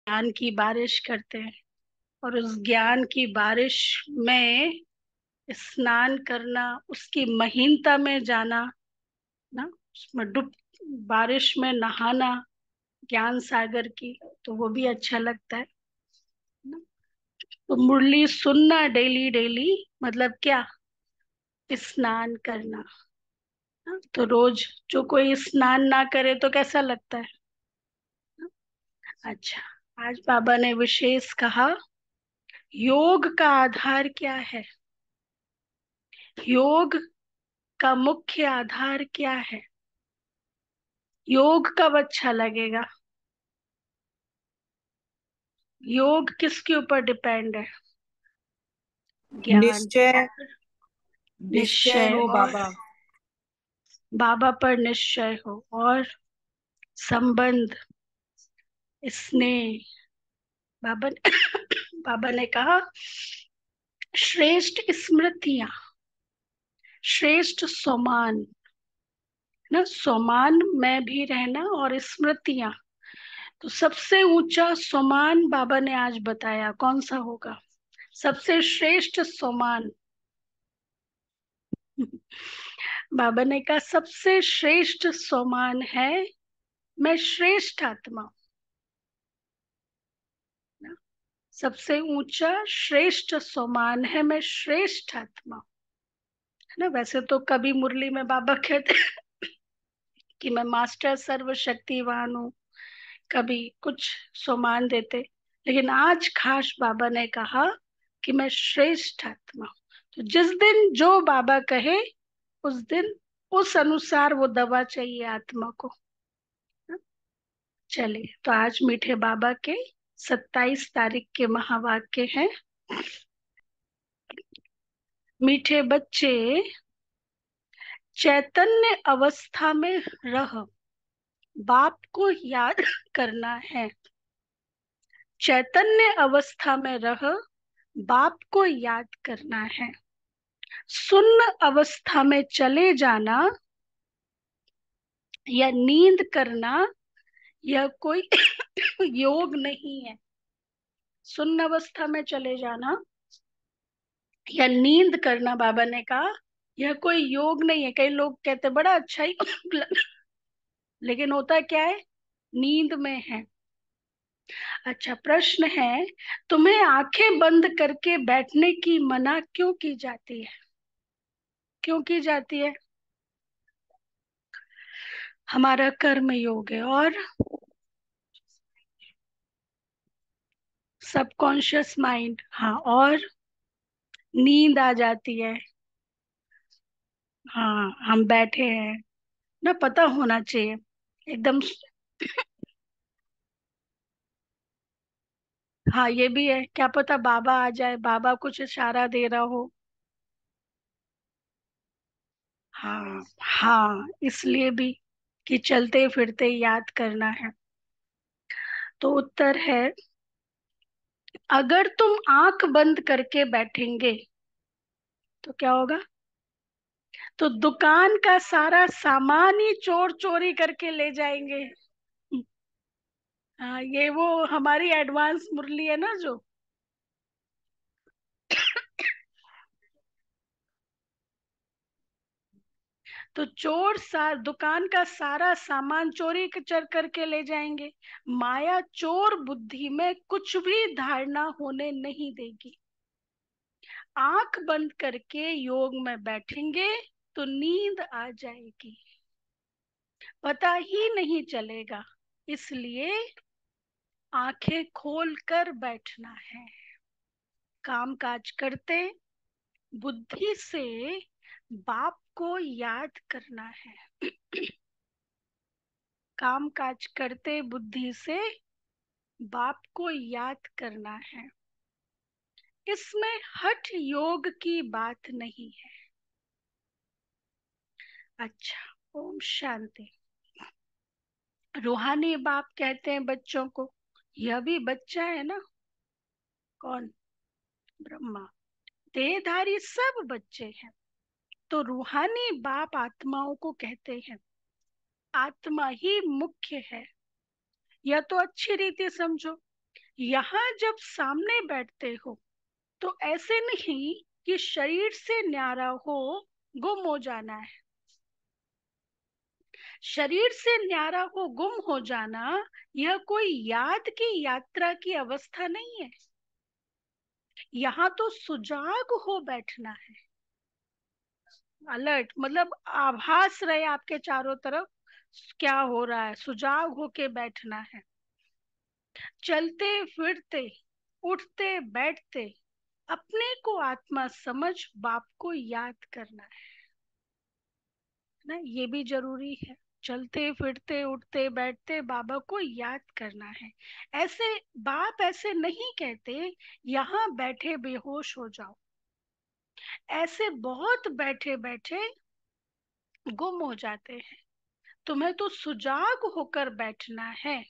ज्ञान की बारिश करते हैं। और उस ज्ञान की बारिश में स्नान करना, उसकी महीनता में जाना ना, उसमें डुब बारिश में नहाना, ज्ञान सागर की, तो वो भी अच्छा लगता है ना। तो मुरली सुनना डेली डेली, मतलब क्या, स्नान करना ना? तो रोज जो कोई स्नान ना करे तो कैसा लगता है ना? अच्छा, आज बाबा ने विशेष कहा, योग का आधार क्या है, योग का मुख्य आधार क्या है, योग कब अच्छा लगेगा, योग किसके ऊपर डिपेंड है, ज्ञान निश्चय। और निश्चय निश्चय, हो और बाबा। बाबा पर निश्चय हो, और संबंध, स्नेह। बाबा ने बाबा ने कहा, श्रेष्ठ स्मृतियां, श्रेष्ठ सोमान ना, सोमान में भी रहना, और स्मृतियां। तो सबसे ऊंचा सोमान बाबा ने आज बताया कौन सा होगा, सबसे श्रेष्ठ सोमान। बाबा ने कहा सबसे श्रेष्ठ सोमान है, मैं श्रेष्ठ आत्मा हूं ना। सबसे ऊंचा श्रेष्ठ सोमान है, मैं श्रेष्ठ आत्मा हूं, है ना। वैसे तो कभी मुरली में बाबा कहते कि मैं मास्टर सर्वशक्तिवान हूँ, कभी कुछ सोमान देते, लेकिन आज खास बाबा ने कहा कि मैं श्रेष्ठ आत्मा हूँ। तो जिस दिन जो बाबा कहे, उस दिन उस अनुसार वो दवा चाहिए आत्मा को। चलिए, तो आज मीठे बाबा के 27 तारीख के महावाक्य हैं। मीठे बच्चे, चैतन्य अवस्था में रह बाप को याद करना है, चैतन्य अवस्था में रह बाप को याद करना है, सुन्न अवस्था में चले जाना या नींद करना, यह कोई योग नहीं है। सुन्न अवस्था में चले जाना या नींद करना, बाबा ने कहा, यह कोई योग नहीं है। कई लोग कहते बड़ा अच्छा ही लेकिन होता क्या है, नींद में है। अच्छा, प्रश्न है, तुम्हें आंखें बंद करके बैठने की मना क्यों की जाती है, क्यों की जाती है? हमारा कर्म योग है, और सबकॉन्शियस माइंड, हाँ, और नींद आ जाती है। हाँ, हम बैठे हैं ना, पता होना चाहिए एकदम। हाँ, ये भी है, क्या पता बाबा आ जाए, बाबा कुछ इशारा दे रहा हो। हाँ हाँ, इसलिए भी कि चलते फिरते याद करना है। तो उत्तर है, अगर तुम आंख बंद करके बैठेंगे तो क्या होगा, तो दुकान का सारा सामान ही चोर चोरी करके ले जाएंगे। हाँ, ये वो हमारी एडवांस मुरली है ना जो। तो चोर दुकान का सारा सामान चोरी चर करके ले जाएंगे। माया चोर बुद्धि में कुछ भी धारणा होने नहीं देगी। आंख बंद करके योग में बैठेंगे तो नींद आ जाएगी, पता ही नहीं चलेगा। इसलिए आंखें खोल कर बैठना है, काम काज करते बुद्धि से बाप को याद करना है, काम काज करते बुद्धि से बाप को याद करना है। इसमें हठ योग की बात नहीं है। अच्छा, ओम शांति। रूहानी बाप कहते हैं बच्चों को, यह भी बच्चा है ना, कौन, ब्रह्मा, देहधारी सब बच्चे हैं। तो रूहानी बाप आत्माओं को कहते हैं, आत्मा ही मुख्य है। यह तो अच्छी रीति समझो, यहाँ जब सामने बैठते हो तो ऐसे नहीं कि शरीर से न्यारा हो, गुम हो जाना है। शरीर से न्यारा हो, गुम हो जाना, यह कोई याद की यात्रा की अवस्था नहीं है। यहाँ तो सुजाग हो बैठना है। अलर्ट मतलब आभास रहे आपके चारों तरफ क्या हो रहा है, सुजाग होके बैठना है। चलते फिरते, उठते बैठते, अपने को आत्मा समझ बाप को याद करना है ना, ये भी जरूरी है। चलते फिरते उठते बैठते बाबा को याद करना है। ऐसे बाप ऐसे नहीं कहते यहाँ बैठे बेहोश हो जाओ। ऐसे बहुत बैठे बैठे गुम हो जाते हैं। तुम्हें तो सुजाग होकर बैठना है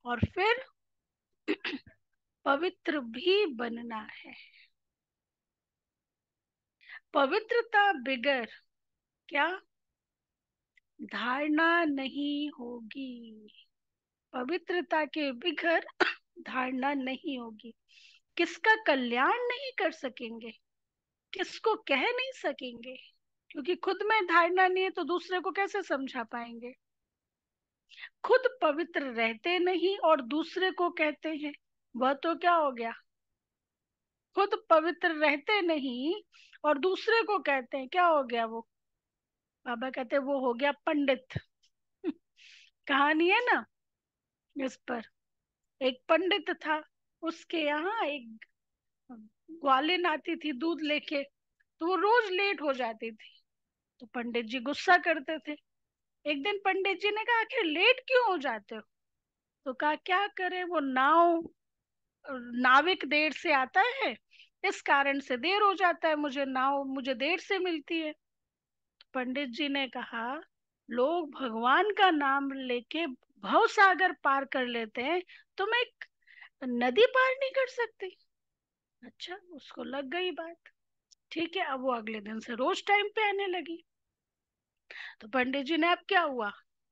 और फिर पवित्र भी बनना है। पवित्रता बिगर क्या धारणा नहीं होगी। पवित्रता के बिगर धारणा नहीं होगी। किसका कल्याण नहीं कर सकेंगे, किसको कह नहीं सकेंगे, क्योंकि खुद में धारणा नहीं है तो दूसरे को कैसे समझा पाएंगे। खुद पवित्र रहते नहीं और दूसरे को कहते हैं, वह तो क्या हो गया। खुद पवित्र रहते नहीं और दूसरे को कहते हैं, क्या हो गया वो। बाबा कहते हैं वो हो गया पंडित। कहानी है ना इस पर। एक पंडित था, उसके यहाँ एक ग्वालिन आती थी दूध लेके, तो वो रोज लेट हो जाती थी। तो पंडित जी गुस्सा करते थे। एक दिन पंडित जी ने कहा आखिर लेट क्यों हो जाते हो। तो कहा क्या करे, वो नाविक देर से आता है, इस कारण से देर हो जाता है, मुझे नाव मुझे देर से मिलती है। तो पंडित जी ने कहा लोग भगवान का नाम लेके भव सागर पार कर लेते हैं, तुम एक नदी पार नहीं कर सकती। अच्छा, उसको लग गई बात। ठीक है, अब वो अगले दिन से रोज टाइम पे आने लगी। तो पंडित जी ने अब क्या हुआ,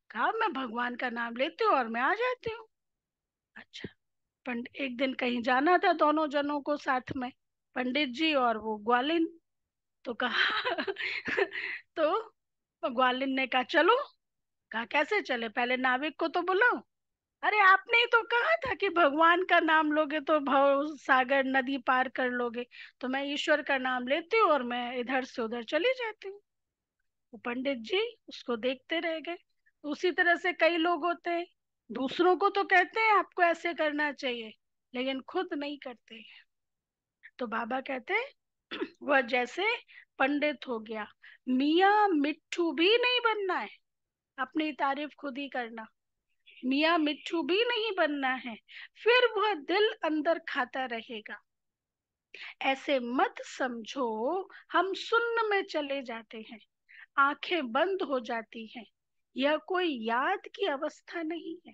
कहा मैं भगवान का नाम लेती हूँ और मैं आ जाती हूँ। अच्छा, पंडित एक दिन कहीं जाना था दोनों जनों को साथ में, पंडित जी और वो ग्वालिन। तो कहा तो ग्वालिन ने कहा चलो। कहा कैसे चले, पहले नाविक को तो बुलाओ। अरे आपने ही तो कहा था कि भगवान का नाम लोगे तो भव सागर नदी पार कर लोगे। तो मैं ईश्वर का नाम लेती हूँ और मैं इधर से उधर चली जाती हूँ। वो पंडित जी उसको देखते रह गए। उसी तरह से कई लोग होते हैं, दूसरों को तो कहते हैं आपको ऐसे करना चाहिए, लेकिन खुद नहीं करते। तो बाबा कहते हैं वह जैसे पंडित हो गया, मियाँ मिट्ठू भी नहीं बनना है। अपनी तारीफ खुद ही करना, मियाँ मिट्ठू भी नहीं बनना है, फिर वह दिल अंदर खाता रहेगा। ऐसे मत समझो हम सुन्न में चले जाते हैं, आंखें बंद हो जाती हैं। यह कोई याद की अवस्था नहीं है।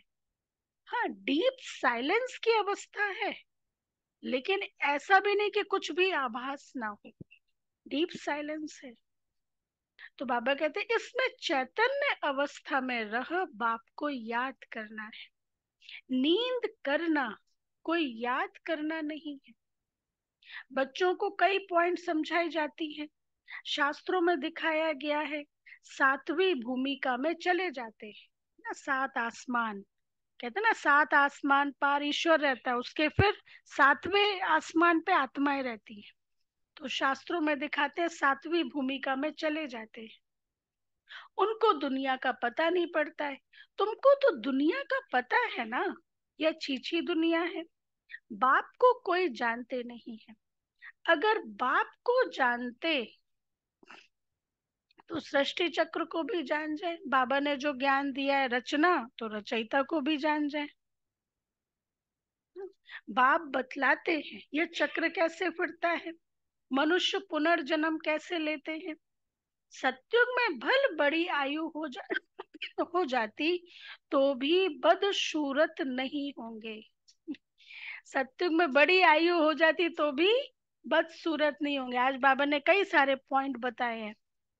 हाँ, डीप साइलेंस की अवस्था है, लेकिन ऐसा भी नहीं कि कुछ भी आभास ना हो। डीप साइलेंस है। तो बाबा कहते हैं इसमें चैतन्य अवस्था में रह बाप को याद करना है। नींद करना कोई याद करना नहीं है। बच्चों को कई पॉइंट समझाई जाती है, शास्त्रों में दिखाया गया है। सातवीं भूमिका में चले जाते हैं ना, सात आसमान। कहते हैं ना सात आसमान पार ईश्वर रहता है, उसके फिर सातवें आसमान पे आत्माएं रहती हैं। तो शास्त्रों में दिखाते हैं सातवीं भूमिका में चले जाते हैं। उनको दुनिया का पता नहीं पड़ता है। तुमको तो दुनिया का पता है ना, यह छीछी दुनिया है। बाप को कोई जानते नहीं है। अगर बाप को जानते तो सृष्टि चक्र को भी जान जाए। बाबा ने जो ज्ञान दिया है रचना, तो रचयिता को भी जान जाए। बाप बतलाते हैं ये चक्र कैसे फिरता है, मनुष्य पुनर्जन्म कैसे लेते हैं। सत्युग में भल बड़ी आयु हो जाती तो भी बदसूरत नहीं होंगे। सत्युग में बड़ी आयु हो जाती तो भी बदसूरत नहीं होंगे। आज बाबा ने कई सारे पॉइंट बताए हैं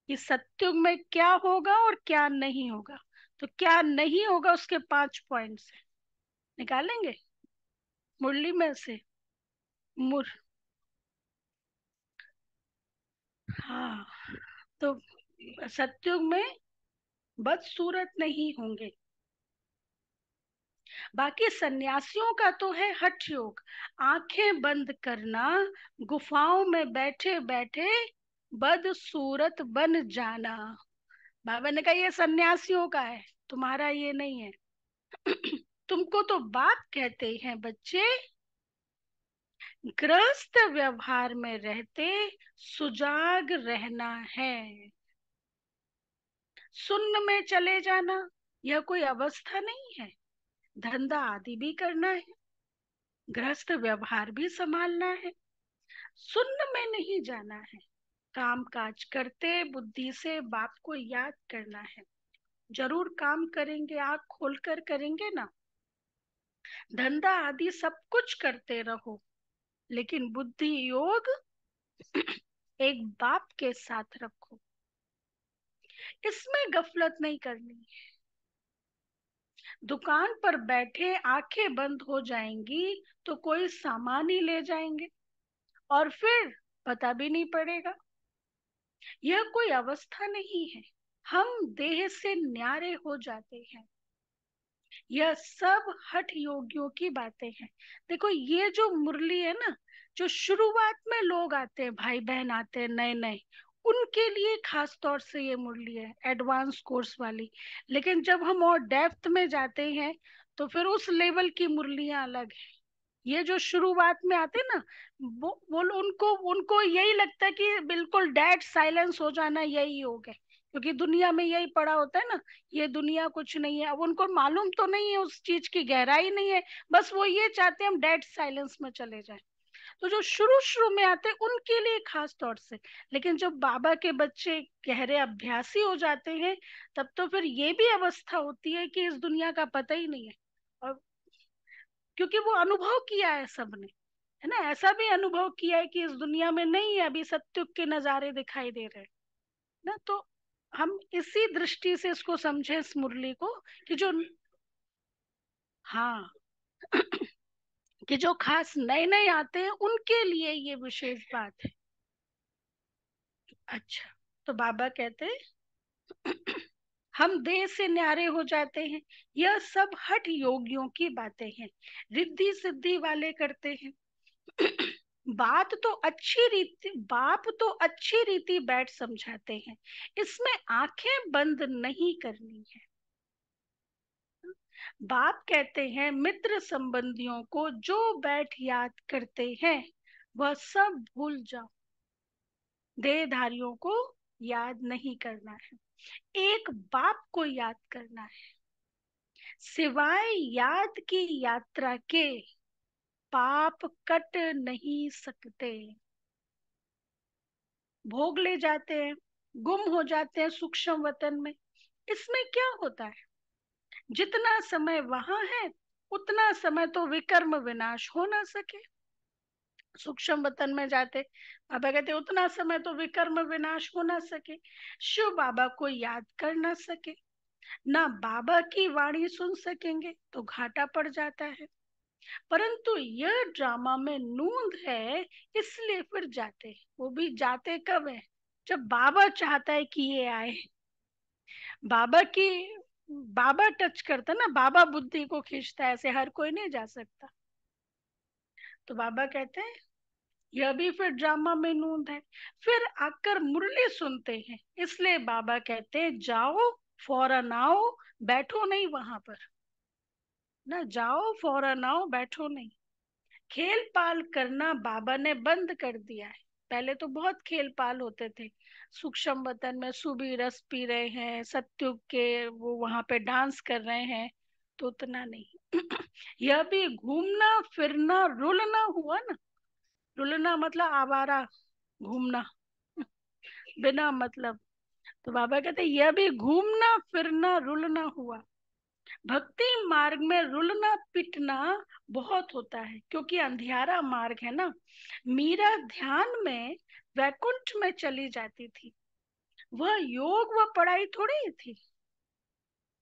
कि सत्युग में क्या होगा और क्या नहीं होगा। तो क्या नहीं होगा उसके 5 पॉइंट्स निकालेंगे। मुरली में से मुर हाँ, तो सतयुग में बदसूरत नहीं होंगे। बाकी सन्यासियों का तो है हठ योग, आंखें बंद करना, गुफाओं में बैठे बैठे बदसूरत बन जाना। बाबा ने कहा ये सन्यासियों का है, तुम्हारा ये नहीं है। तुमको तो बाप कहते हैं बच्चे, गृहस्थ व्यवहार में रहते सुजाग रहना है। सुन्न में चले जाना यह कोई अवस्था नहीं है, धंधा आदि भी करना है, गृहस्थ व्यवहार भी संभालना है, सुन्न में नहीं जाना है। काम काज करते बुद्धि से बाप को याद करना है। जरूर काम करेंगे, आंख खोलकर करेंगे ना, धंधा आदि सब कुछ करते रहो, लेकिन बुद्धि योग एक बाप के साथ रखो, इसमें गफलत नहीं करनी। दुकान पर बैठे आंखें बंद हो जाएंगी तो कोई सामान ही ले जाएंगे और फिर पता भी नहीं पड़ेगा। यह कोई अवस्था नहीं है, हम देह से न्यारे हो जाते हैं। यह सब हठ योगियों की बातें हैं। देखो ये जो मुरली है ना, जो शुरुआत में लोग आते हैं, भाई बहन आते हैं नए नए, उनके लिए खास तौर से ये मुरली है, एडवांस कोर्स वाली। लेकिन जब हम और डेप्थ में जाते हैं तो फिर उस लेवल की मुरलियां अलग है। ये जो शुरुआत में आते ना, वो उनको उनको यही लगता है कि बिल्कुल डेड साइलेंस हो जाना यही हो गए, क्योंकि दुनिया में यही पड़ा होता है ना, ये दुनिया कुछ नहीं है। अब उनको मालूम तो नहीं है, उस चीज की गहराई नहीं है, बस वो ये चाहते हैं हम डेड साइलेंस में चले जाएं। तो जो शुरू शुरू में आते हैं उनके लिए खास तौर से। लेकिन जब बाबा के बच्चे गहरे अभ्यासी हो जाते हैं, तब तो फिर ये भी अवस्था होती है कि इस दुनिया का पता ही नहीं है। और क्योंकि वो अनुभव किया है सबने, है ना, ऐसा भी अनुभव किया है कि इस दुनिया में नहीं है, अभी सत्युग के नजारे दिखाई दे रहे हैं ना। तो हम इसी दृष्टि से इसको समझे इस मुरली को, कि जो, हाँ, कि जो खास नए नए आते हैं उनके लिए ये विशेष बात है। अच्छा, तो बाबा कहते हैं हम देह से न्यारे हो जाते हैं, यह सब हठ योगियों की बातें हैं, रिद्धि सिद्धि वाले करते हैं। बाप तो अच्छी रीति बैठ समझाते हैं, इसमें आंखें बंद नहीं करनी है। बाप कहते हैं मित्र संबंधियों को जो बैठ याद करते हैं वह सब भूल जाओ, देहधारियों को याद नहीं करना है, एक बाप को याद करना है। सिवाय याद की यात्रा के पाप कट नहीं सकते। भोग ले जाते हैं, गुम हो जाते हैं सूक्ष्म वतन में, इसमें क्या होता है, जितना समय वहां है उतना समय तो विकर्म विनाश हो ना सके। सूक्ष्म वतन में जाते, बाबा कहते उतना समय तो विकर्म विनाश हो ना सके, शिव बाबा को याद कर ना सके, ना बाबा की वाणी सुन सकेंगे तो घाटा पड़ जाता है। परंतु यह ड्रामा में नूंद है, इसलिए फिर जाते, वो भी जाते कब है, जब बाबा चाहता है कि ये आए। बाबा की, बाबा टच करता ना, बाबा बुद्धि को खींचता है, ऐसे हर कोई नहीं जा सकता। तो बाबा कहते हैं यह भी फिर ड्रामा में नूंद है। फिर आकर मुरली सुनते हैं, इसलिए बाबा कहते हैं जाओ फौरन आओ, बैठो नहीं वहां पर, ना जाओ फौरन आओ बैठो नहीं। खेल पाल करना बाबा ने बंद कर दिया है। पहले तो बहुत खेल पाल होते थे, सूक्ष्म वतन में सुबह रस पी रहे हैं, सत्युग के वो वहां पे डांस कर रहे हैं, तो उतना नहीं। यह भी घूमना फिरना रुलना हुआ ना, रुलना मतलब आवारा घूमना बिना मतलब। तो बाबा कहते यह भी घूमना फिरना रुलना हुआ। भक्ति मार्ग में रुलना पिटना बहुत होता है, क्योंकि अंधियारा मार्ग है ना। मीरा ध्यान में वैकुंठ में चली जाती थी, वह योग व पढ़ाई थोड़ी थी।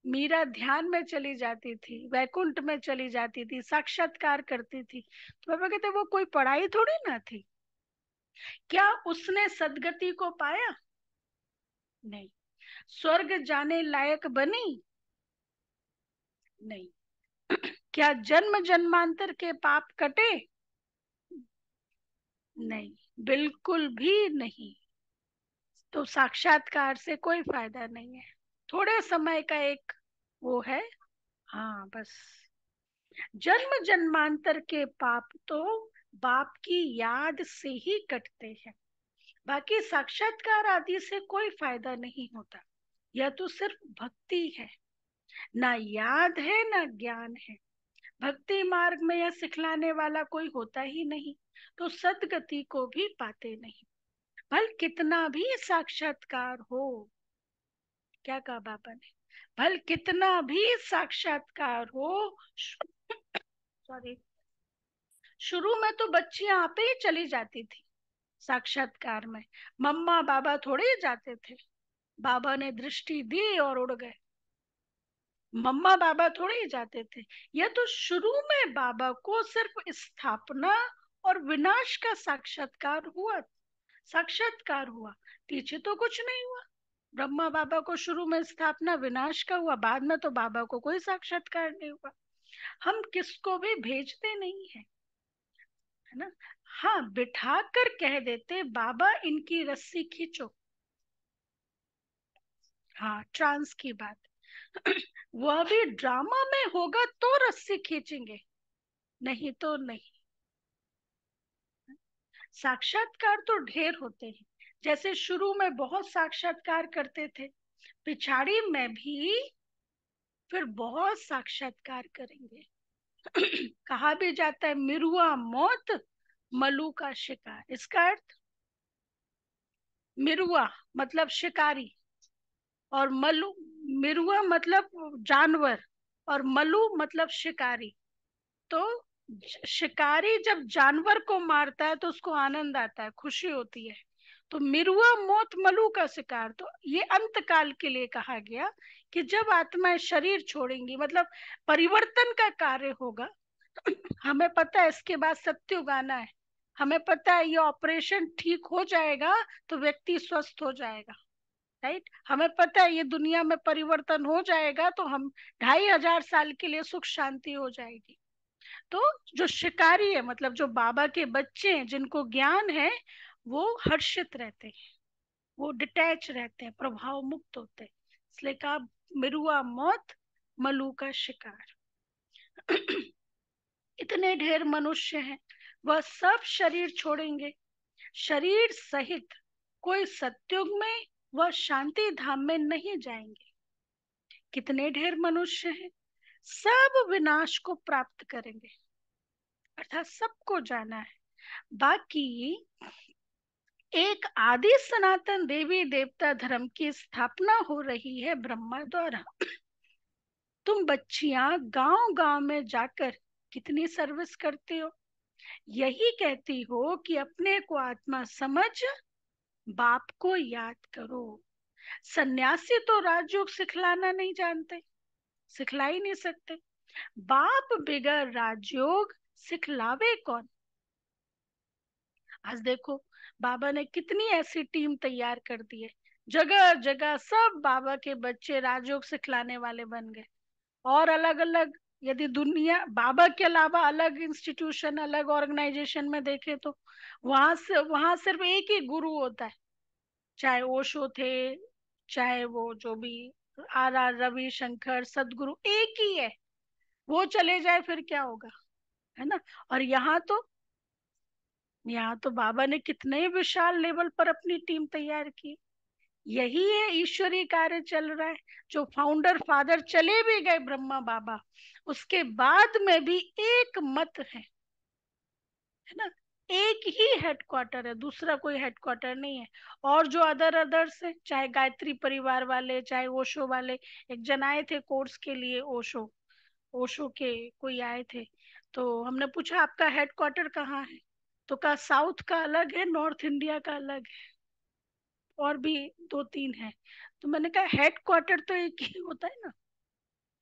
मीरा ध्यान में चली जाती थी, वैकुंठ में चली जाती थी, साक्षात्कार करती थी। तो बाबा कहते वो कोई पढ़ाई थोड़ी ना थी। क्या उसने सदगति को पाया? नहीं। स्वर्ग जाने लायक बनी? नहीं। क्या जन्म जन्मांतर के पाप कटे? नहीं, बिल्कुल भी नहीं। तो साक्षात्कार से कोई फायदा नहीं है, थोड़े समय का एक वो है। हाँ बस, जन्म जन्मांतर के पाप तो बाप की याद से ही कटते हैं, बाकी साक्षात्कार आदि से कोई फायदा नहीं होता। यह तो सिर्फ भक्ति है, ना याद है ना ज्ञान है। भक्ति मार्ग में यह सिखलाने वाला कोई होता ही नहीं, तो सदगति को भी पाते नहीं। भल कितना भी साक्षात्कार हो, क्या कहा बाबा ने, भल कितना भी साक्षात्कार हो, सॉरी, शुरू में तो बच्चियां आप ही चली जाती थी साक्षात्कार में, मम्मा बाबा थोड़े ही जाते थे। बाबा ने दृष्टि दी और उड़ गए, मम्मा बाबा थोड़े ही जाते थे। यह तो शुरू में बाबा को सिर्फ स्थापना और विनाश का साक्षात्कार हुआ, पीछे तो कुछ नहीं हुआ। ब्रह्मा बाबा को शुरू में स्थापना विनाश का हुआ, बाद में तो बाबा को कोई साक्षात्कार नहीं हुआ। हम किसको भी भेजते नहीं है, है ना। हाँ, बिठा कर कह देते बाबा इनकी रस्सी खींचो। हाँ, ट्रांस की बात। वह भी ड्रामा में होगा तो रस्सी खींचेंगे, नहीं तो नहीं। साक्षात्कार तो ढेर होते हैं, जैसे शुरू में बहुत साक्षात्कार करते थे, पिछाड़ी में भी फिर बहुत साक्षात्कार करेंगे। कहा भी जाता है मिरुआ मौत मलू का शिकार। इसका अर्थ, मिरुआ मतलब शिकारी, और मलू, मिरुआ मतलब जानवर, और मलू मतलब शिकारी। तो शिकारी जब जानवर को मारता है तो उसको आनंद आता है, खुशी होती है। तो मिरुआ मौत मलू का शिकार, तो ये अंत काल के लिए कहा गया कि जब आत्माएं शरीर छोड़ेंगी, मतलब परिवर्तन का कार्य होगा। हमें पता है इसके बाद सत्युग आना है, हमें पता है ये ऑपरेशन ठीक हो जाएगा तो व्यक्ति स्वस्थ हो जाएगा, राइट। हमें पता है ये दुनिया में परिवर्तन हो जाएगा तो हम 2500 साल के लिए सुख शांति हो जाएगी। तो जो शिकारी है, मतलब जो बाबा के बच्चे हैं जिनको ज्ञान है, वो हर्षित रहते हैं, वो डिटैच रहते हैं, प्रभाव मुक्त होते हैं। इसलिए कहा मिरुआ मौत मलू का शिकार। इतने ढेर मनुष्य हैं, वह सब शरीर छोड़ेंगे, शरीर सहित कोई सत्युग में वह शांति धाम में नहीं जाएंगे। कितने ढेर मनुष्य हैं, सब विनाश को प्राप्त करेंगे, अर्थात सबको जाना है। बाकी एक आदि सनातन देवी देवता धर्म की स्थापना हो रही है ब्रह्मा द्वारा। तुम बच्चियां गांव गांव में जाकर कितनी सर्विस करती हो, यही कहती हो कि अपने को आत्मा समझ बाप को याद करो। सन्यासी तो राजयोग सिखलाना नहीं जानते, सिखला ही नहीं सकते। बाप बिगड़ राजयोग सिखलावे कौन? आज देखो बाबा ने कितनी ऐसी टीम तैयार कर दी है, जगह जगह सब बाबा के बच्चे राजयोग सिखलाने वाले बन गए। और अलग अलग, यदि दुनिया बाबा के अलावा अलग इंस्टीट्यूशन अलग ऑर्गेनाइजेशन में देखे तो वहां सिर्फ एक ही गुरु होता है, चाहे ओशो थे, चाहे वो जो भी आर रविशंकर सदगुरु, एक ही है। वो चले जाए फिर क्या होगा, है ना। और यहाँ तो बाबा ने कितने विशाल लेवल पर अपनी टीम तैयार की। यही है ईश्वरीय कार्य चल रहा है। जो फाउंडर फादर चले भी गए ब्रह्मा बाबा, उसके बाद में भी एक मत है ना, एक ही हेडक्वार्टर है, दूसरा कोई हेडक्वार्टर नहीं है। और जो अदर्स है, चाहे गायत्री परिवार वाले, चाहे ओशो वाले, एक जन आए थे कोर्स के लिए, ओशो ओशो के कोई आए थे। तो हमने पूछा आपका हेडक्वार्टर कहाँ है, तो कहा साउथ का अलग है, नॉर्थ इंडिया का अलग है, और भी 2-3 है। तो मैंने कहा हेडक्वार्टर तो एक ही होता है ना,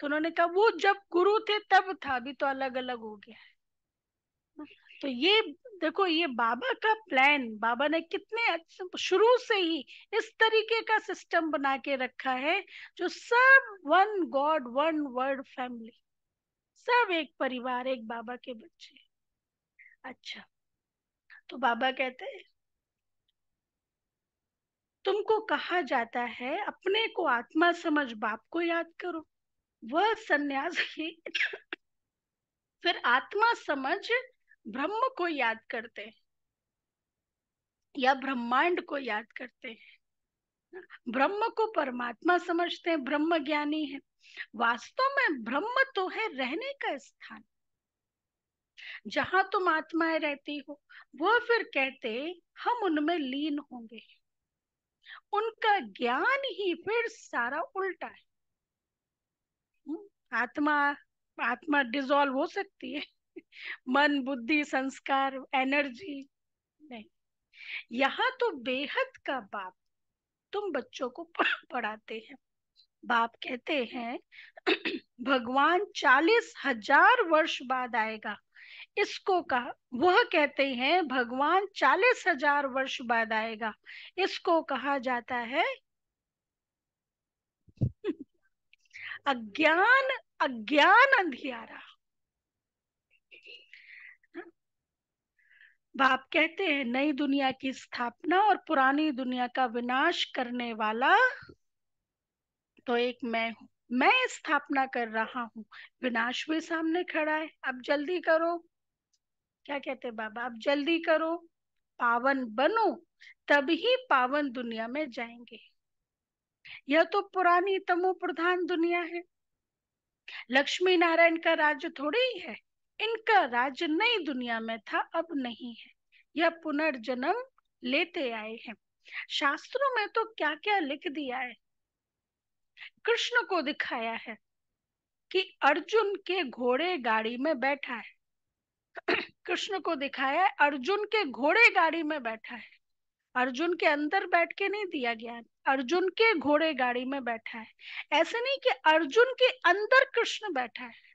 तो उन्होंने कहा वो जब गुरु थे तब था, अभी तो अलग अलग हो गया है। तो ये देखो, ये बाबा का प्लान, बाबा ने कितने शुरू से ही इस तरीके का सिस्टम बना के रखा है, जो सब one God one word family, सब एक परिवार, एक बाबा के बच्चे। अच्छा, तो बाबा कहते हैं तुमको कहा जाता है अपने को आत्मा समझ बाप को याद करो, वह सन्यासी फिर आत्मा समझ ब्रह्म को याद करते हैं या ब्रह्मांड को याद करते हैं। ब्रह्म को परमात्मा समझते हैं, ब्रह्म ज्ञानी है। वास्तव में ब्रह्म तो है रहने का स्थान, जहां तुम आत्माएं रहती हो। वह फिर कहते हम उनमें लीन होंगे। उनका ज्ञान ही फिर सारा उल्टा है। आत्मा, आत्मा डिसॉल्व हो सकती है, मन बुद्धि संस्कार एनर्जी नहीं। यहाँ तो बेहद का बाप तुम बच्चों को पढ़ाते हैं। बाप कहते हैं भगवान 40,000 वर्ष बाद आएगा, इसको कहा, वह कहते हैं भगवान 40,000 वर्ष बाद आएगा, इसको कहा जाता है अज्ञान, अज्ञान अंधियारा। बाप कहते हैं नई दुनिया की स्थापना और पुरानी दुनिया का विनाश करने वाला तो एक मैं हूँ। मैं स्थापना कर रहा हूँ, विनाश भी सामने खड़ा है, अब जल्दी करो। क्या कहते हैं बाबा, अब जल्दी करो, पावन बनो, तभी पावन दुनिया में जाएंगे। यह तो पुरानी तमो प्रधान दुनिया है, लक्ष्मी नारायण का राज्य थोड़ी ही है। इनका राज्य नई दुनिया में था, अब नहीं है। यह पुनर्जन्म लेते आए हैं। शास्त्रों में तो क्या क्या लिख दिया है। कृष्ण को दिखाया है कि अर्जुन के घोड़े गाड़ी में बैठा है। कृष्ण को दिखाया है अर्जुन के घोड़े गाड़ी में बैठा है। अर्जुन के अंदर बैठ के नहीं दिया ज्ञान, अर्जुन के घोड़े गाड़ी में बैठा है। ऐसे नहीं कि अर्जुन के अंदर कृष्ण बैठा है।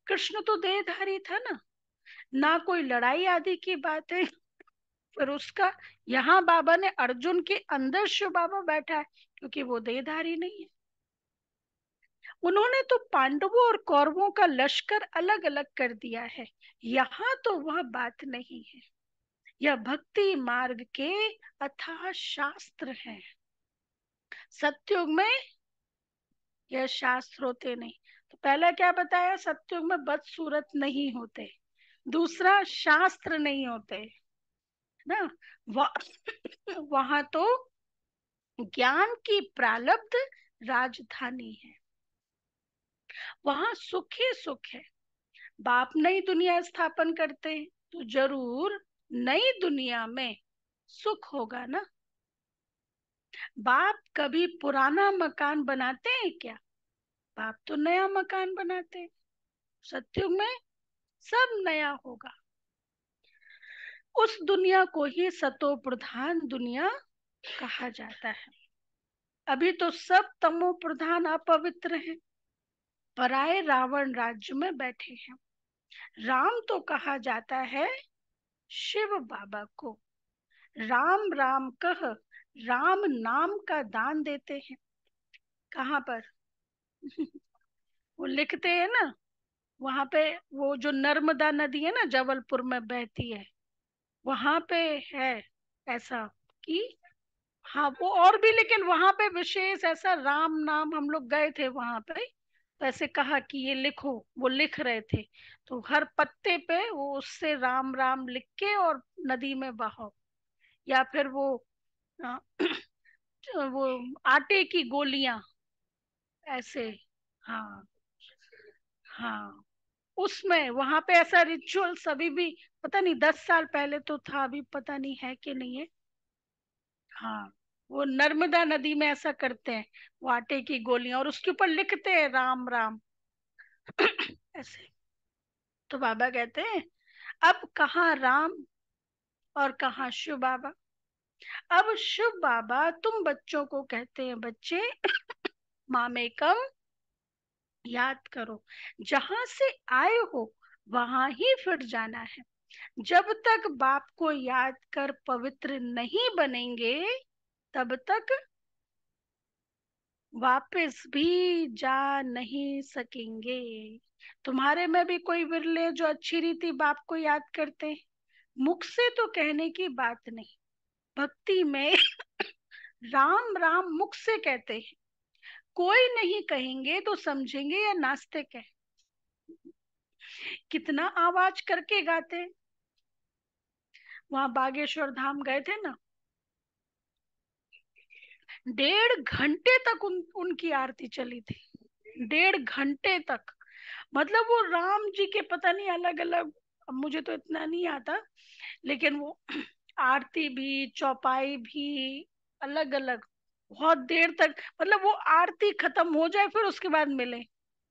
कृष्ण तो देहधारी था ना, ना कोई लड़ाई आदि की बात है। फिर उसका यहाँ बाबा ने अर्जुन के अंदर शिव बाबा बैठा है, क्योंकि वो देहधारी नहीं है। उन्होंने तो पांडवों और कौरवों का लश्कर अलग अलग कर दिया है, यहाँ तो वह बात नहीं है। यह भक्ति मार्ग के अथाह शास्त्र हैं। सत्युग में यह शास्त्र होते नहीं। तो पहला क्या बताया, सत्युग में बदसूरत नहीं होते, दूसरा शास्त्र नहीं होते ना। वहां तो ज्ञान की प्रालब्ध राजधानी है, वहां सुख ही सुख है। बाप नई दुनिया स्थापन करते हैं तो जरूर नई दुनिया में सुख होगा ना। बाप कभी पुराना मकान बनाते हैं क्या? बाप तो नया मकान बनाते हैं। सत्युग में सब नया होगा। उस दुनिया को ही सतो प्रधान दुनिया कहा जाता है। अभी तो सब तमो प्रधान अपवित्र हैं, पराये रावण राज्य में बैठे हैं। राम तो कहा जाता है शिव बाबा को। राम राम कह राम नाम का दान देते हैं। कहाँ पर? वो लिखते हैं ना, वहां पे वो जो नर्मदा नदी है ना, जबलपुर में बहती है, वहां पे है ऐसा कि, हाँ वो और भी, लेकिन वहां पे विशेष ऐसा राम नाम, हम लोग गए थे वहां पे, तो ऐसे कहा कि ये लिखो, वो लिख रहे थे, तो हर पत्ते पे वो उससे राम राम लिख के और नदी में बहाओ। या फिर अ, वो आटे की गोलियां ऐसे, हाँ हाँ, उसमें वहां पे ऐसा रिचुअल्स अभी भी, पता नहीं 10 साल पहले तो था, अभी पता नहीं है कि नहीं है। हाँ, वो नर्मदा नदी में ऐसा करते हैं, वो आटे की गोलियां और उसके ऊपर लिखते हैं राम राम ऐसे। तो बाबा कहते हैं अब कहाँ राम और कहाँ शिव बाबा। अब शिव बाबा तुम बच्चों को कहते हैं बच्चे मामेकम याद करो, जहां से आए हो वहां ही फिर जाना है। जब तक बाप को याद कर पवित्र नहीं बनेंगे, तब तक वापस भी जा नहीं सकेंगे। तुम्हारे में भी कोई विरले जो अच्छी रीति बाप को याद करते हैं। मुख से तो कहने की बात नहीं, भक्ति में राम राम मुख से कहते हैं। कोई नहीं कहेंगे तो समझेंगे या नास्तिक है। कितना आवाज करके गाते हैं। वहां बागेश्वर धाम गए थे ना, 1.5 घंटे तक उनकी आरती चली थी। 1.5 घंटे तक। मतलब वो राम जी के पता नहीं अलग अलग, अब मुझे तो इतना नहीं आता, लेकिन वो आरती भी चौपाई भी अलग अलग, बहुत देर तक। मतलब वो आरती खत्म हो जाए फिर उसके बाद मिले,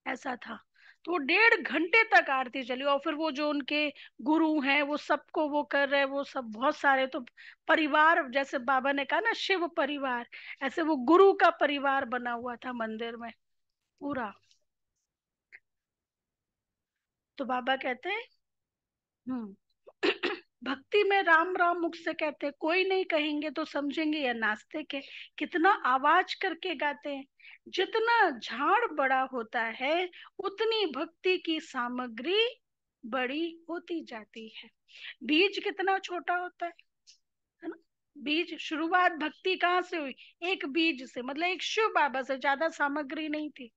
ऐसा था। तो वो 1.5 घंटे तक आरती चली। और फिर वो जो उनके गुरु हैं वो सबको वो कर रहे, वो सब बहुत सारे तो परिवार, जैसे बाबा ने कहा ना शिव परिवार, ऐसे वो गुरु का परिवार बना हुआ था मंदिर में पूरा। तो बाबा कहते हैं भक्ति में राम राम मुख से कहते, कोई नहीं कहेंगे तो समझेंगे या नास्तिक है। कितना आवाज करके गाते हैं। जितना झाड़ बड़ा होता है उतनी भक्ति की सामग्री बड़ी होती जाती है। बीज कितना छोटा होता है ना। बीज शुरुआत भक्ति कहाँ से हुई? एक बीज से, मतलब एक शिव बाबा से। ज्यादा सामग्री नहीं थी।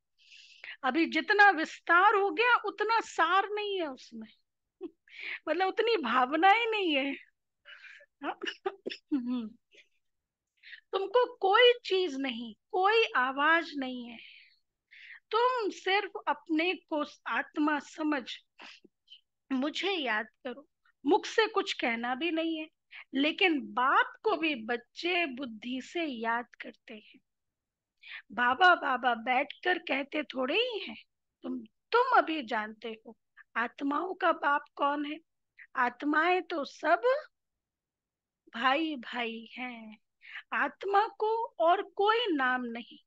अभी जितना विस्तार हो गया उतना सार नहीं है उसमें। मतलब उतनी भावनाएं नहीं है। हाँ? तुमको कोई चीज नहीं, कोई आवाज नहीं है। तुम सिर्फ अपने को आत्मा समझ मुझे याद करो। मुख से कुछ कहना भी नहीं है, लेकिन बाप को भी बच्चे बुद्धि से याद करते हैं। बाबा बाबा बैठकर कहते थोड़े ही हैं। तुम अभी जानते हो आत्माओं का बाप कौन है। आत्माएं तो सब भाई भाई हैं। आत्मा को और कोई नाम नहीं,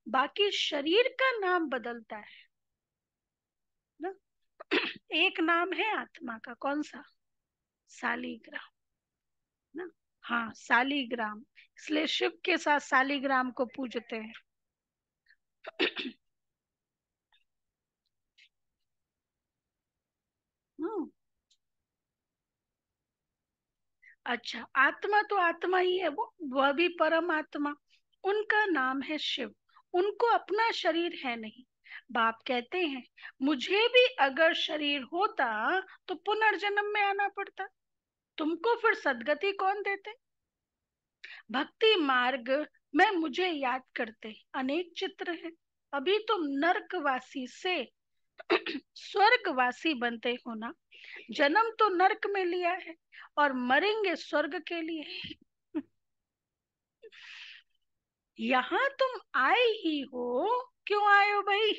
बाकी शरीर का नाम बदलता है ना। एक नाम है आत्मा का, कौन सा? सालीग्राम ना। हाँ सालीग्राम, इसलिए शिव के साथ सालीग्राम को पूजते हैं। हम्म। अच्छा, आत्मा तो आत्मा ही है, वो वह भी परम आत्मा। उनका नाम है शिव। उनको अपना शरीर है नहीं। बाप कहते हैं मुझे भी अगर शरीर होता तो पुनर्जन्म में आना पड़ता। तुमको फिर सदगति कौन देते? भक्ति मार्ग में मुझे याद करते अनेक चित्र हैं। अभी तुम नर्कवासी से स्वर्गवासी बनते हो ना। जन्म तो नरक में लिया है और मरेंगे स्वर्ग के लिए। यहाँ तुम आए ही हो। क्यों आए हो भाई?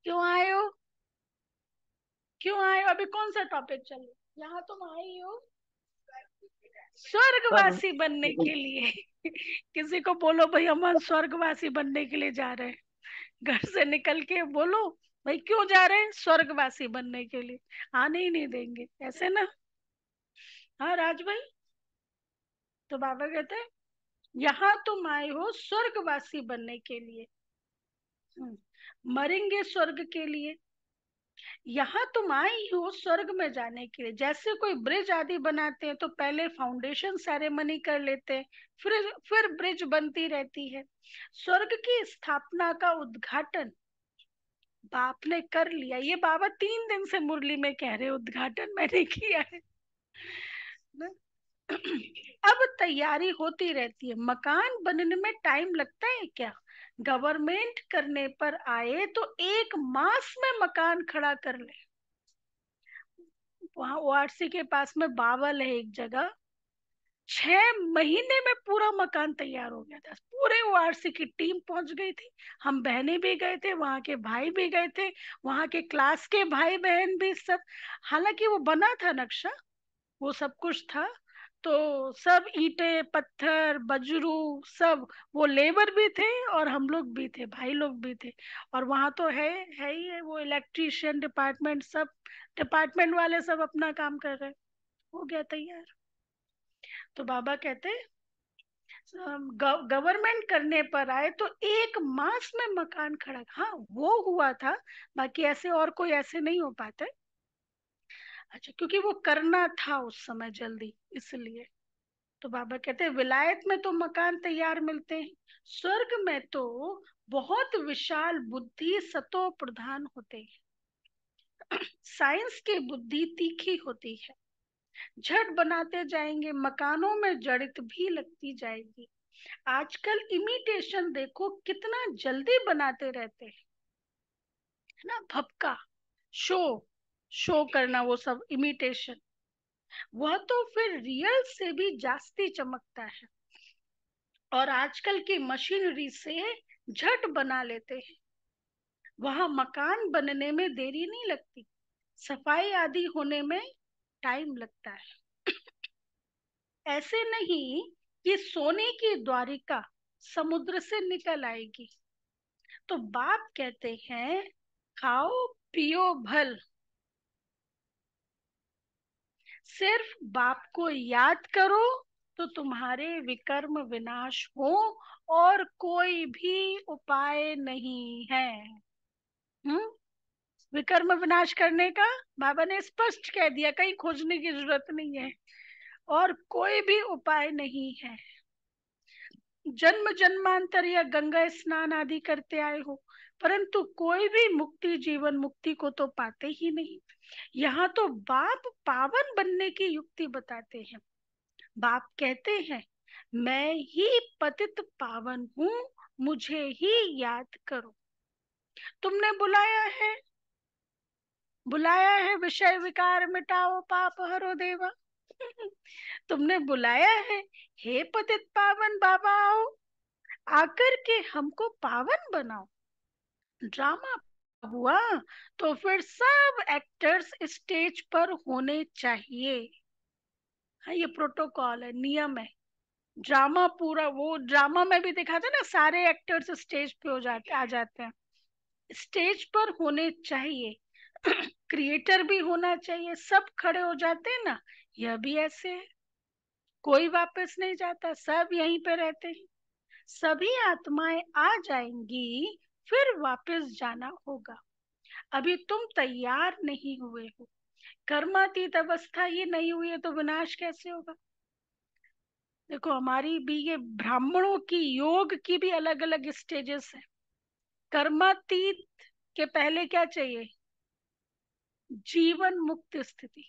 क्यों आए हो? क्यों आए हो? अभी कौन सा टॉपिक चल रहा है? यहाँ तुम आए ही हो स्वर्ग। स्वर्गवासी बनने के लिए। किसी को बोलो भाई हम स्वर्गवासी बनने के लिए जा रहे हैं, घर से निकल के बोलो भाई क्यों जा रहे हैं? स्वर्गवासी बनने के लिए। आने ही नहीं देंगे ऐसे ना। हाँ राज भाई। तो बाबा कहते हैं यहाँ तुम आए हो स्वर्गवासी बनने के लिए। मरेंगे स्वर्ग के लिए। यहाँ तुम आई हो स्वर्ग में जाने के लिए। जैसे कोई ब्रिज आदि बनाते हैं तो पहले फाउंडेशन सेरेमनी कर लेते हैं, फिर ब्रिज बनती रहती है। स्वर्ग की स्थापना का उद्घाटन बाप ने कर लिया। ये बाबा 3 दिन से मुरली में कह रहे उद्घाटन मैंने किया है ना? अब तैयारी होती रहती है। मकान बनने में टाइम लगता है क्या? गवर्नमेंट करने पर आए तो 1 मास में मकान खड़ा कर ले। वहां ओआरसी के पास में बावल है एक जगह, 6 महीने में पूरा मकान तैयार हो गया था। पूरे ओआरसी की टीम पहुंच गई थी। हम बहनें भी गए थे, वहां के भाई भी गए थे, वहां के क्लास के भाई बहन भी सब। हालांकि वो बना था नक्शा, वो सब कुछ था, तो सब ईंटे पत्थर बजरू सब, वो लेबर भी थे और हम लोग भी थे, भाई लोग भी थे। और वहां तो है ही है, वो इलेक्ट्रीशियन डिपार्टमेंट, सब डिपार्टमेंट वाले सब अपना काम कर रहे हैं। हो गया तैयार। तो बाबा कहते गवर्नमेंट करने पर आए तो 1 मास में मकान खड़ा, हाँ वो हुआ था, बाकी ऐसे और कोई ऐसे नहीं हो पाते। अच्छा, क्योंकि वो करना था उस समय जल्दी, इसलिए। तो बाबा कहते हैं विलायत में तो मकान तैयार मिलते हैं, स्वर्ग में तो बहुत विशाल बुद्धि सतो प्रधान होते हैं। साइंस की बुद्धि तीखी होती है, झट बनाते जाएंगे, मकानों में जड़ित भी लगती जाएगी। आजकल इमिटेशन देखो कितना जल्दी बनाते रहते हैं, है ना, भपका, शो, शो करना, वो सब इमिटेशन, वह तो फिर रियल से भी जास्ती चमकता है। और आजकल की मशीनरी से झट बना लेते हैं, वहां मकान बनने में देरी नहीं लगती, सफाई आदि होने में टाइम लगता है। ऐसे नहीं कि सोने की द्वारिका समुद्र से निकल आएगी। तो बाप कहते हैं खाओ पियो भल, सिर्फ बाप को याद करो तो तुम्हारे विकर्म विनाश हो, और कोई भी उपाय नहीं है। हम्म, विकर्म विनाश करने का बाबा ने स्पष्ट कह दिया, कहीं खोजने की जरूरत नहीं है, और कोई भी उपाय नहीं है। जन्म जन्मांतर या गंगा स्नान आदि करते आए हो, परंतु कोई भी मुक्ति, जीवन मुक्ति को तो पाते ही नहीं। यहाँ तो बाप पावन बनने की युक्ति बताते हैं। बाप कहते हैं मैं ही पतित पावन हूँ, मुझे ही याद करो। तुमने बुलाया है विषय विकार मिटाओ पाप हरो देवा। तुमने बुलाया है, हे पतित पावन बाबा आओ, आकर के हमको पावन बनाओ। ड्रामा हुआ तो फिर सब एक्टर्स स्टेज पर होने चाहिए। हाँ, ये प्रोटोकॉल है, नियम है। ड्रामा पूरा, वो ड्रामा में भी दिखा था ना, सारे एक्टर्स स्टेज पे आ जाते हैं, स्टेज पर होने चाहिए। क्रिएटर भी होना चाहिए, सब खड़े हो जाते हैं ना। यह भी ऐसे है, कोई वापस नहीं जाता, सब यहीं पे रहते हैं। सभी आत्माएं आ जाएंगी, फिर वापस जाना होगा। अभी तुम तैयार नहीं हुए हो, कर्मातीत अवस्था ही नहीं हुई है, तो विनाश कैसे होगा। देखो हमारी भी ये ब्राह्मणों की योग की भी अलग अलग स्टेजेस है। कर्मातीत के पहले क्या चाहिए, जीवन मुक्त स्थिति,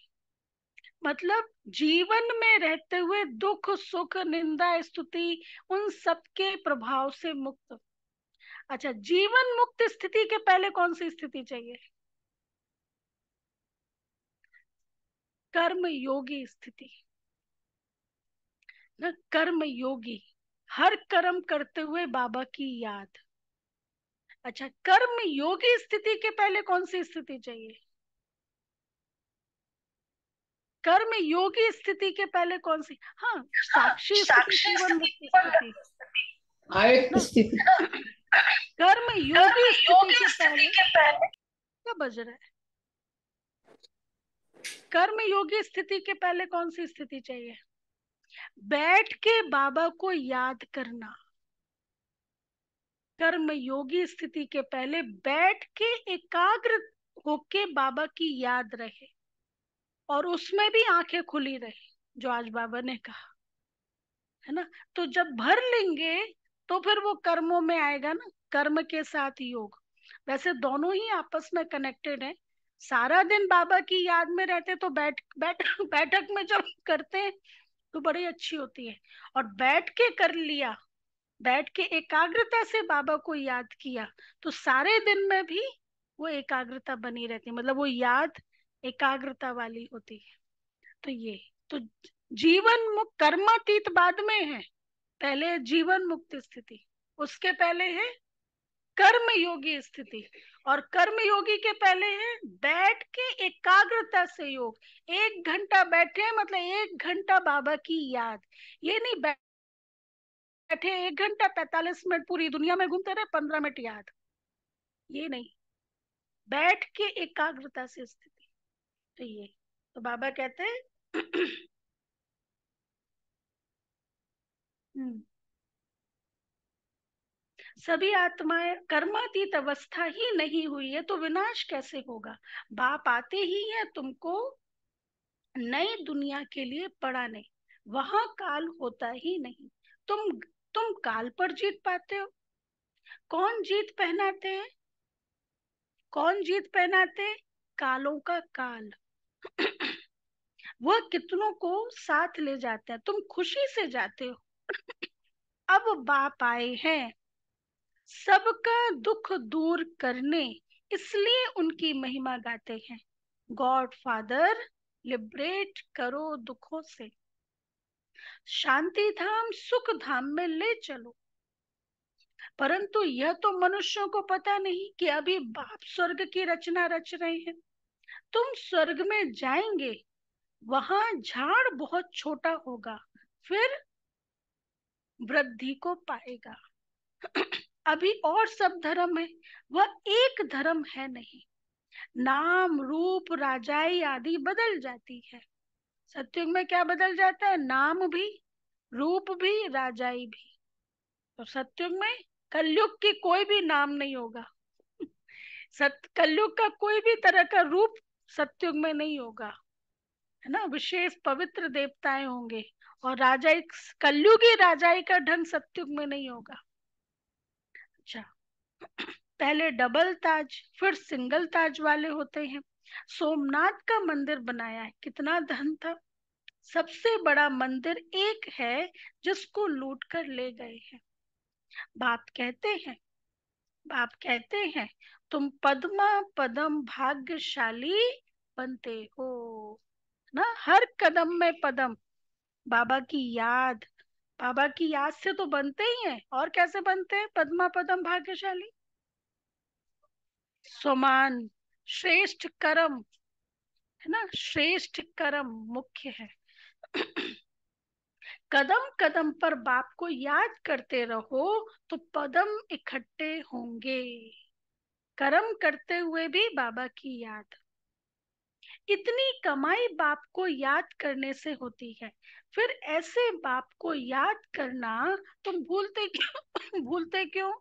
मतलब जीवन में रहते हुए दुख सुख निंदा स्तुति उन सब के प्रभाव से मुक्त। अच्छा, जीवन मुक्त स्थिति के पहले कौन सी स्थिति चाहिए, कर्म योगी स्थिति ना, कर्म योगी, हर कर्म करते हुए बाबा की याद। अच्छा, कर्म योगी स्थिति के पहले कौन सी स्थिति चाहिए, कर्म योगी स्थिति के पहले कौन सी, हाँ साक्षी स्थिति, साक्षी जीवन स्थिति, मुक्त स्थिति आयत ना। स्थिति। कर्म कर्म योगी स्थिति योगी के स्थिति पहले के पहले क्या बज रहा है, कर्म योगी स्थिति के पहले कौन सी स्थिति चाहिए, बैठ के बाबा को याद करना। कर्म योगी स्थिति के पहले बैठ के एकाग्र होके बाबा की याद रहे, और उसमें भी आंखें खुली रहे, जो आज बाबा ने कहा, है ना। तो जब भर लेंगे तो फिर वो कर्मों में आएगा ना, कर्म के साथ योग। वैसे दोनों ही आपस में कनेक्टेड है। सारा दिन बाबा की याद में रहते तो बैठक में जब करते हैं तो बड़ी अच्छी होती है। और बैठ के कर लिया, बैठ के एकाग्रता से बाबा को याद किया, तो सारे दिन में भी वो एकाग्रता बनी रहती है, मतलब वो याद एकाग्रता वाली होती है। तो ये तो जीवन मुक्त, कर्मातीत बाद में है, पहले जीवन मुक्त स्थिति, उसके पहले है कर्म योगी स्थिति। और कर्म योगी के पहले है बैठ के एकाग्रता से योग। 1 घंटा बैठे मतलब 1 घंटा बाबा की याद। ये नहीं बैठे 1 घंटा 45 मिनट पूरी दुनिया में घूमते रहे, 15 मिनट याद। ये नहीं, बैठ के एकाग्रता से स्थिति। तो ये तो बाबा कहते हैं सभी आत्माएं कर्मातीत अवस्था ही नहीं हुई है तो विनाश कैसे होगा। बाप आते ही है तुमको नई दुनिया के लिए पढ़ाने, वहां काल होता ही नहीं। तुम काल पर जीत पाते हो। कौन जीत पहनाते हैं? कौन जीत पहनाते? कालों का काल। वह कितनों को साथ ले जाते हैं, तुम खुशी से जाते हो। अब बाप आए हैं सबका दुख दूर करने, इसलिए उनकी महिमा गाते हैं। गॉड फादर लिबरेट करो दुखों से, शांति धाम सुख धाम में ले चलो। परंतु यह तो मनुष्यों को पता नहीं कि अभी बाप स्वर्ग की रचना रच रहे हैं। तुम स्वर्ग में जाएंगे, वहां झाड़ बहुत छोटा होगा, फिर वृद्धि को पाएगा। अभी और सब धर्म है, वह एक धर्म है नहीं। नाम रूप राजाई आदि बदल जाती है। सत्युग में क्या बदल जाता है? नाम भी, रूप भी, राजाई भी। तो सत्युग में कलयुग की कोई भी नाम नहीं होगा। कलयुग का कोई भी तरह का रूप सत्युग में नहीं होगा, है ना। विशेष पवित्र देवताएं होंगे। और राजाई, कलयुगी राजाई का ढंग सत्युग में नहीं होगा। अच्छा, पहले डबल ताज फिर सिंगल ताज वाले होते हैं। सोमनाथ का मंदिर बनाया है, कितना धन था। सबसे बड़ा मंदिर एक है जिसको लूट कर ले गए हैं। बाप कहते हैं, बाप कहते हैं तुम पद्मा पदम भाग्यशाली बनते हो ना। हर कदम में पदम, बाबा की याद। बाबा की याद से तो बनते ही हैं। और कैसे बनते हैं पद्मा पदम भाग्यशाली? समान श्रेष्ठ कर्म, है ना। श्रेष्ठ कर्म मुख्य है। कदम कदम पर बाप को याद करते रहो तो पदम इकट्ठे होंगे। कर्म करते हुए भी बाबा की याद। इतनी कमाई बाप को याद करने से होती है। फिर ऐसे बाप को याद करना तुम भूलते क्यों? भूलते क्यों?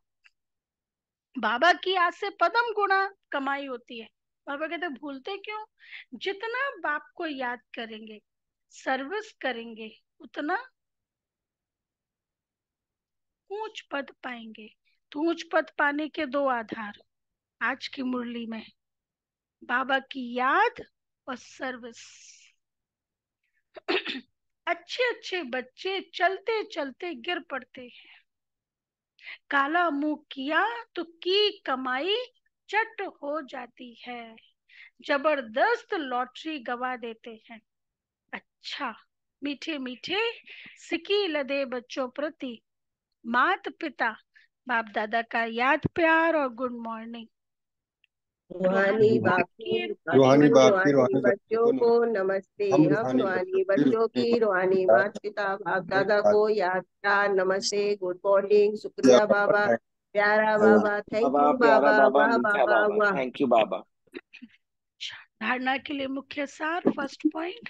बाबा की याद से पदम गुना कमाई होती है। बाबा कहते भूलते क्यों? जितना बाप को याद करेंगे, सर्विस करेंगे, उतना ऊंच पद पाएंगे। तो ऊंच पद पाने के दो आधार आज की मुरली में, बाबा की याद और सर्विस। अच्छे अच्छे बच्चे चलते चलते गिर पड़ते हैं। काला मुंह किया तो की कमाई चट हो जाती है। जबरदस्त लॉटरी गवा देते हैं। अच्छा, मीठे मीठे सिकी लदे बच्चों प्रति मात पिता बाप दादा का याद प्यार और गुड मॉर्निंग। रूहानी रूहानी बाप बाप की रूहानी हम बाप की रूहानी रूहानी बच्चों बच्चों को को नमस्ते। नमस्ते। हम हम रूहानी बच्चों रूहानी की बच्चों रूहानी की रूहानी बाप माता पिता बाप को दादा याद को याद प्यार नमस्ते, गुड मॉर्निंग, किया शुक्रिया बाबा। बाबा, थैंक प्यारा you Baba, thank Baba, you प्यारा बाबा, बाबा, वाह मीठा बाबा बाबा, वाह। थैंक यू बाबा। धारणा के लिए मुख्य सार। फर्स्ट पॉइंट,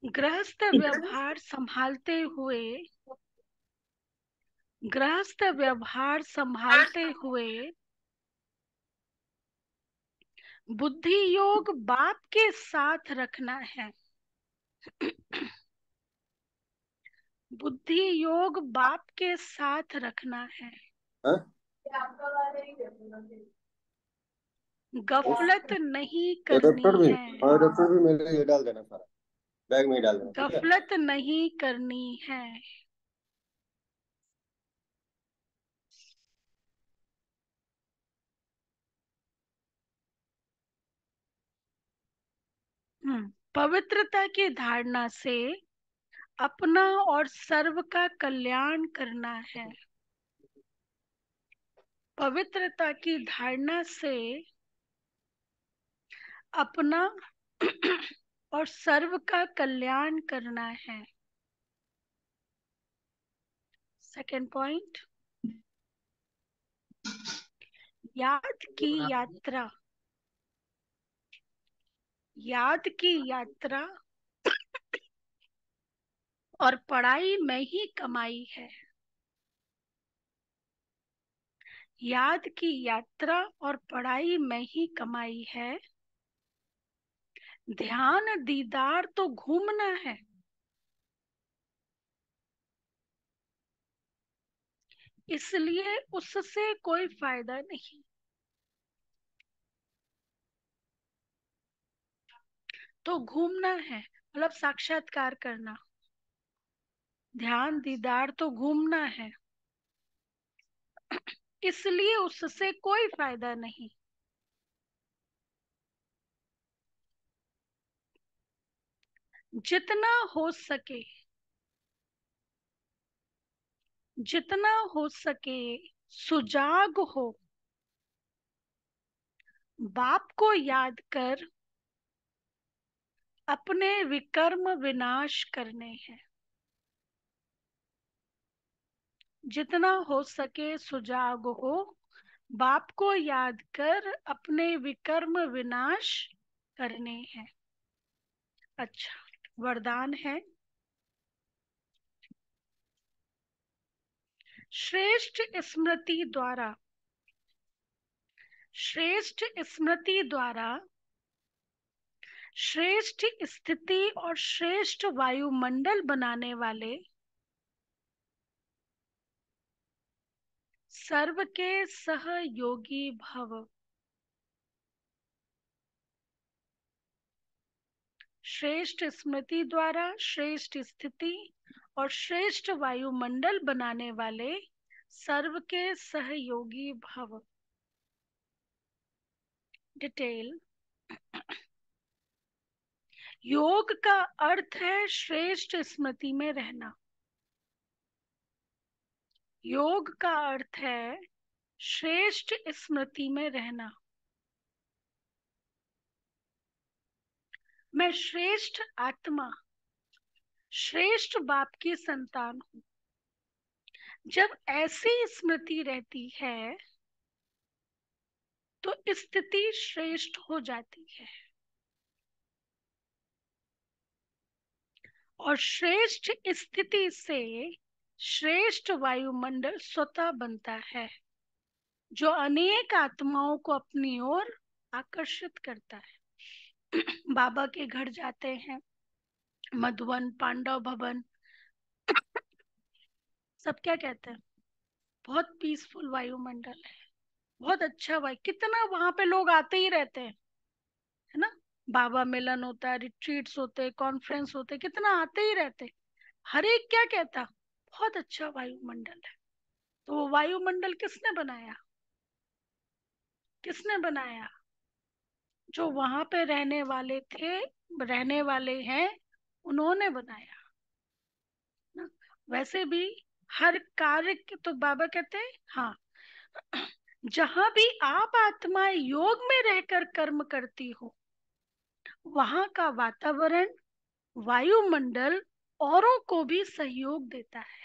गृहस्थ व्यवहार संभालते हुए, गृहस्थ व्यवहार संभालते हुए बुद्धि योग बाप के साथ रखना है। बुद्धि योग बाप के साथ रखना है। हाँ? गफलत नहीं करनी एडेप्टर भी, है। और एडेप्टर भी मेरे ये डाल देना सारा, बैग में ही डाल देना, ठीक है। गफलत नहीं करनी है। पवित्रता की धारणा से अपना और सर्व का कल्याण करना है। पवित्रता की धारणा से अपना और सर्व का कल्याण करना है। सेकंड पॉइंट, याद की यात्रा। याद की यात्रा और पढ़ाई में ही कमाई है। याद की यात्रा और पढ़ाई में ही कमाई है। ध्यान दीदार तो घूमना है। इसलिए उससे कोई फायदा नहीं। तो घूमना है मतलब साक्षात्कार करना। ध्यान दीदार तो घूमना है, इसलिए उससे कोई फायदा नहीं। जितना हो सके, जितना हो सके सुजाग हो। बाप को याद कर अपने विकर्म विनाश करने हैं। जितना हो सके सुजाग हो, बाप को याद कर अपने विकर्म विनाश करने हैं। अच्छा, वरदान है, श्रेष्ठ स्मृति द्वारा, श्रेष्ठ स्मृति द्वारा श्रेष्ठ स्थिति और श्रेष्ठ वायुमंडल बनाने वाले सर्व के सहयोगी भव। श्रेष्ठ स्मृति द्वारा श्रेष्ठ स्थिति और श्रेष्ठ वायुमंडल बनाने वाले सर्व के सहयोगी भव। डिटेल, योग का अर्थ है श्रेष्ठ स्मृति में रहना। योग का अर्थ है श्रेष्ठ स्मृति में रहना। मैं श्रेष्ठ आत्मा, श्रेष्ठ बाप की संतान हूं। जब ऐसी स्मृति रहती है तो स्थिति श्रेष्ठ हो जाती है और श्रेष्ठ स्थिति से श्रेष्ठ वायुमंडल स्वतः बनता है, जो अनेक आत्माओं को अपनी ओर आकर्षित करता है। बाबा के घर जाते हैं, मधुवन, पांडव भवन, सब क्या कहते हैं, बहुत पीसफुल वायुमंडल है, बहुत अच्छा वायु, कितना वहां पे लोग आते ही रहते हैं, है ना। बाबा मिलन होता है, रिट्रीट्स होते, कॉन्फ्रेंस होते, कितना आते ही रहते। हर एक क्या कहता, बहुत अच्छा वायुमंडल है। तो वो वायुमंडल किसने बनाया, किसने बनाया, जो वहां पे रहने वाले थे, रहने वाले हैं, उन्होंने बनाया ना। वैसे भी हर कार्य तो बाबा कहते हैं, हाँ, जहां भी आप आत्मा योग में रहकर कर्म करती हो, वहां का वातावरण, वायुमंडल औरों को भी सहयोग देता है।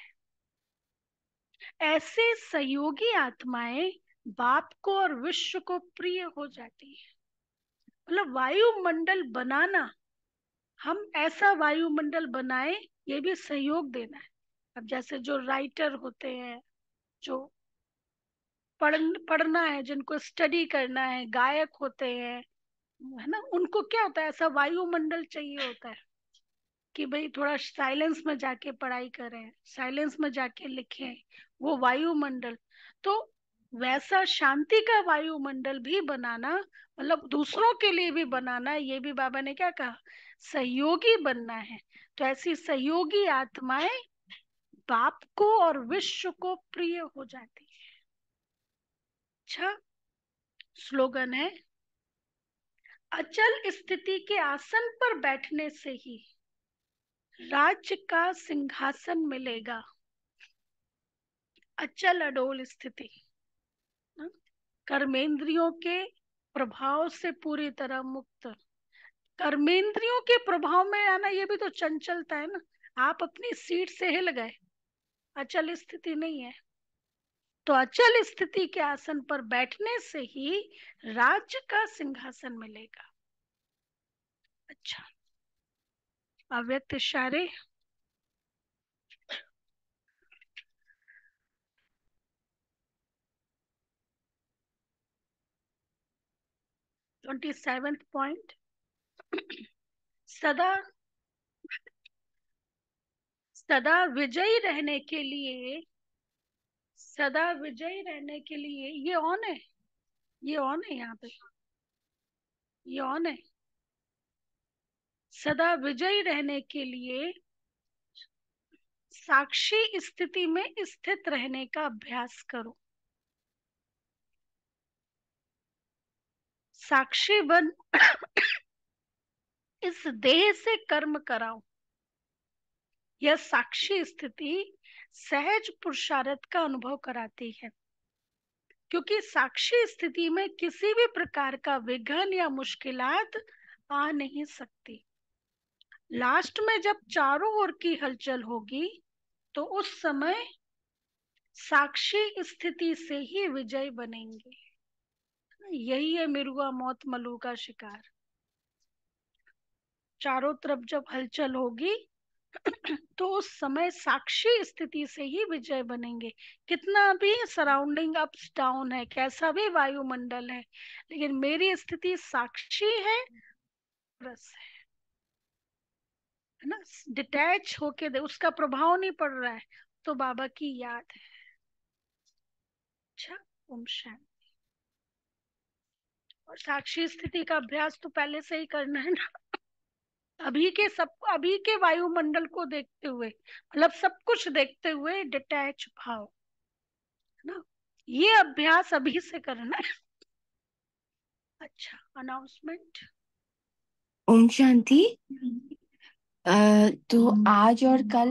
ऐसे सहयोगी आत्माएं बाप को और विश्व को प्रिय हो जाती है। मतलब वायुमंडल बनाना, हम ऐसा वायुमंडल बनाए, ये भी सहयोग देना है। अब जैसे जो राइटर होते हैं, जो पढ़ना है, जिनको स्टडी करना है, गायक होते हैं, है ना, उनको क्या होता है, ऐसा वायुमंडल चाहिए होता है कि भाई थोड़ा साइलेंस में जाके पढ़ाई करें, साइलेंस में जाके लिखें, वो वायुमंडल। तो वैसा शांति का वायुमंडल भी बनाना, मतलब दूसरों के लिए भी बनाना, ये भी बाबा ने क्या कहा, सहयोगी बनना है। तो ऐसी सहयोगी आत्माएं बाप को और विश्व को प्रिय हो जाती है। अच्छा, स्लोगन है, अचल स्थिति के आसन पर बैठने से ही राज्य का सिंहासन मिलेगा। अचल अडोल स्थिति, कर्मेंद्रियों के प्रभाव से पूरी तरह मुक्त। कर्मेंद्रियों के प्रभाव में आना ये भी तो चंचलता है ना। आप अपनी सीट से हिल गए, अचल स्थिति नहीं है। तो अचल स्थिति के आसन पर बैठने से ही राज्य का सिंहासन मिलेगा। अच्छा, अव्यक्त इशारे। 27th पॉइंट, सदा सदा विजयी रहने के लिए, सदा विजयी रहने के लिए, ये ऑन है, ये ऑन है, यहाँ पे ये ऑन है। सदा विजयी रहने के लिए साक्षी स्थिति में स्थित रहने का अभ्यास करो। साक्षी बन इस देह से कर्म कराओ। यह साक्षी स्थिति सहज पुरुषार्थ का अनुभव कराती है, क्योंकि साक्षी स्थिति में किसी भी प्रकार का विघ्न या मुश्किलात आ नहीं सकती। लास्ट में जब चारों ओर की हलचल होगी तो उस समय साक्षी स्थिति से ही विजय बनेंगे। यही है मिरुआ मौत मलू का शिकार। चारों तरफ जब हलचल होगी तो उस समय साक्षी स्थिति से ही विजय बनेंगे। कितना भी सराउंडिंग अप्स डाउन है, कैसा भी वायुमंडल है, लेकिन मेरी स्थिति साक्षी है, रस है ना, डिटैच होके दे, उसका प्रभाव नहीं पड़ रहा है, तो बाबा की याद है। अच्छा, ओम शांति। और साक्षी स्थिति का अभ्यास तो पहले से ही करना है ना। अभी के वायुमंडल को देखते हुए, मतलब सब कुछ देखते हुए डिटैच भाव, है ना, ये अभ्यास अभी से करना है। अच्छा, अनाउंसमेंट। ओम शांति। तो आज और कल